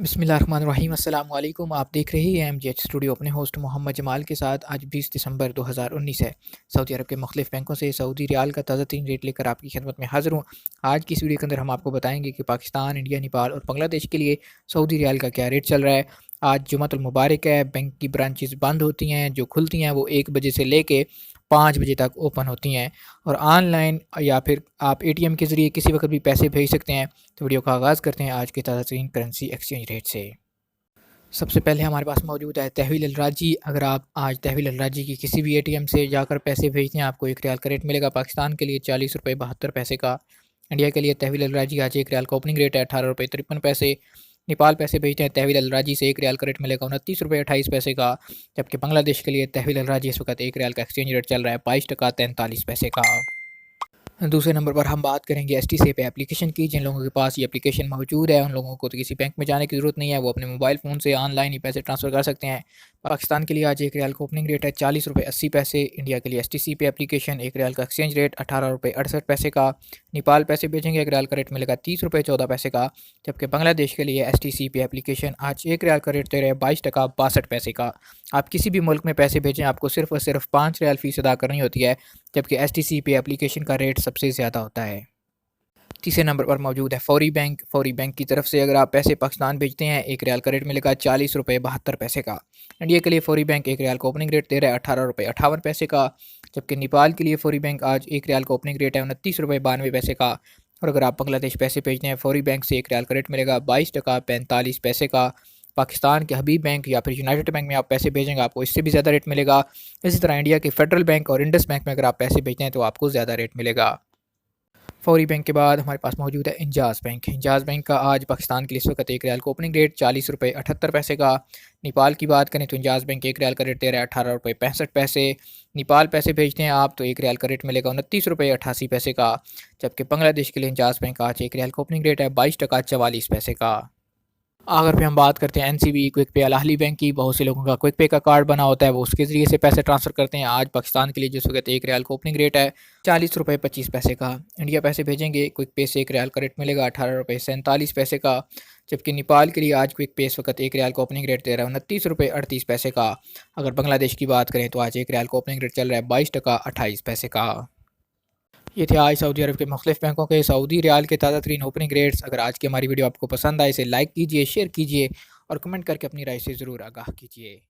बिस्मिल्लाहिर्रहमानिर्रहीम अस्सलाम वालेकुम। आप देख रहे हैं एमजेएच स्टूडियो। अपने होस्ट मोहम्मद जमाल के साथ आज 20 दिसंबर 2019 है। सऊदी अरब के मुख्तलिफ बैंकों से सऊदी रियाल का ताज़ा तीन रेट लेकर आपकी खिदमत में हाजिर हूँ। आज की इस वीडियो के अंदर हम आपको बताएंगे कि पाकिस्तान, इंडिया, नेपाल और बांग्लादेश के लिए सऊदी रियाल का क्या रेट चल रहा है। आज जुमातुल मुबारक है, बैंक की ब्रांचेस बंद होती हैं, जो खुलती हैं वो 1 बजे से लेके 5 बजे तक ओपन होती हैं और ऑनलाइन या फिर आप एटीएम के ज़रिए किसी वक्त भी पैसे भेज सकते हैं। तो वीडियो का आगाज़ करते हैं आज के ताज़ा तरीन करेंसी एक्सचेंज रेट से। सबसे पहले हमारे पास मौजूद है तहवील अल राजी। अगर आप आज तहवील अल राजी की किसी भी एटीएम से जाकर पैसे भेजते हैं, आपको 1 रियाल का रेट मिलेगा। पाकिस्तान के लिए 40 रुपये 72 पैसे का। इंडिया के लिए तहवील अल राजी आज 1 रियाल का ओपनिंग रेट है 18 रुपये 53 पैसे। नेपाल पैसे भेजते हैं तहवील अल राजी से 1 रियाल का रेट मिलेगा 29 रुपये 28 पैसे का। जबकि बांग्लादेश के लिए तहवील अल राजी इस वक्त 1 रियाल का एक्सचेंज रेट चल रहा है 22 टका 43 पैसे का। दूसरे नंबर पर हम बात करेंगे एसटीसी पे एप्लीकेशन की। जिन लोगों के पास ये एप्लीकेशन मौजूद है उन लोगों को तो किसी बैंक में जाने की ज़रूरत नहीं है, वो अपने मोबाइल फ़ोन से ऑनलाइन ही पैसे ट्रांसफ़र कर सकते हैं। पाकिस्तान के लिए आज 1 रियाल का ओपनिंग रेट है 40 रुपये 80 पैसे। इंडिया के लिए एसटीसी पे एप्लीकेशन 1 रियाल का एक्सचेंज रेट 18 रुपये 68 पैसे का। नेपाल पैसे भेजेंगे 1 रियाल का रेट मिलेगा 30 रुपये 14 पैसे का। जबकि बांग्लादेश के लिए एसटीसी पे एप्लीकेशन आज 1 रियाल का रेट दे रहे हैं 22 टका 62 पैसे का। आप किसी भी मुल्क में पैसे भेजें, आपको सिर्फ और सिर्फ 5 रियाल फ़ीस अदा करनी होती है, जबकि एसटीसी पे एप्लीकेशन का रेट सबसे ज़्यादा होता है। तीसरे नंबर पर मौजूद है फौरी बैंक। फौरी बैंक की तरफ से अगर आप पैसे पाकिस्तान भेजते हैं, 1 रियाल का रेट मिलेगा 40 रुपये 72 पैसे का। इंडिया के लिए फौरी बैंक 1 रियाल का ओपनिंग रेट दे रहा है 18 रुपये 58 पैसे का। जबकि नेपाल के लिए फौरी बैंक आज 1 रियाल का ओपनिंग रेट है 29 रुपये 92 पैसे का। और अगर आप बांग्लादेश पैसे भेजते हैं, फौरी बैंक से 1 रियाल का रेट मिलेगा 22 टका 45 पैसे का। पाकिस्तान के हबीब बैंक या फिर यूनाइटेड बैंक में आप पैसे भेजेंगे, आपको इससे भी ज़्यादा रेट मिलेगा। इसी तरह इंडिया के फेडरल बैंक और इंडस बैंक में अगर आप पैसे भेजते हैं तो आपको ज़्यादा रेट मिलेगा। फौरी बैंक के बाद हमारे पास मौजूद है इंजाज़ बैंक। इंजाज़ बैंक का आज पाकिस्तान के लिए इस वक्त 1 रियाल का ओपनिंग रेट 40 रुपये 78 पैसे का। नेपाल की बात करें तो इंजाज़ बैंक 1 रियाल का रेट दे रहा है 18 रुपये 65 पैसे। नेपाल पैसे भेजते हैं आप तो 1 रियाल का रेट मिलेगा 29 रुपये 88 पैसे का। जबकि बांग्लादेश के लिए इंजाज़ बैंक आज 1 रियाल का ओपनिंग रेट है 22 टका 44 पैसे का। अगर फिर हम बात करते हैं एनसीबी क्विक पे अल अहली बैंक की, बहुत से लोगों का क्विक पे का कार्ड बना होता है, वो उसके ज़रिए से पैसे ट्रांसफ़र करते हैं। आज पाकिस्तान के लिए जिस वक्त 1 रियाल का ओपनिंग रेट है 40 रुपये 25 पैसे का। इंडिया पैसे भेजेंगे क्विक पे से 1 रियाल का रेट मिलेगा 18 रुपये 47 पैसे का। जबकि नेपाल के लिए आज क्विक पे इस वक्त 1 रियाल का ओपनिंग रेट दे रहा है 29 रुपये 38 पैसे का। अगर बांग्लादेश की बात करें तो आज 1 रियाल का ओपनिंग रेट चल रहा है 22 टका 28 पैसे का। ये थे आज सऊदी अरब के मुख्तलिफ बैंकों के सऊदी रियाल के ताज़ा तरीन ओपनिंग रेट्स। अगर आज की हमारी वीडियो आपको पसंद आए, इसे लाइक कीजिए, शेयर कीजिए और कमेंट करके अपनी राय से ज़रूर आगाह कीजिए।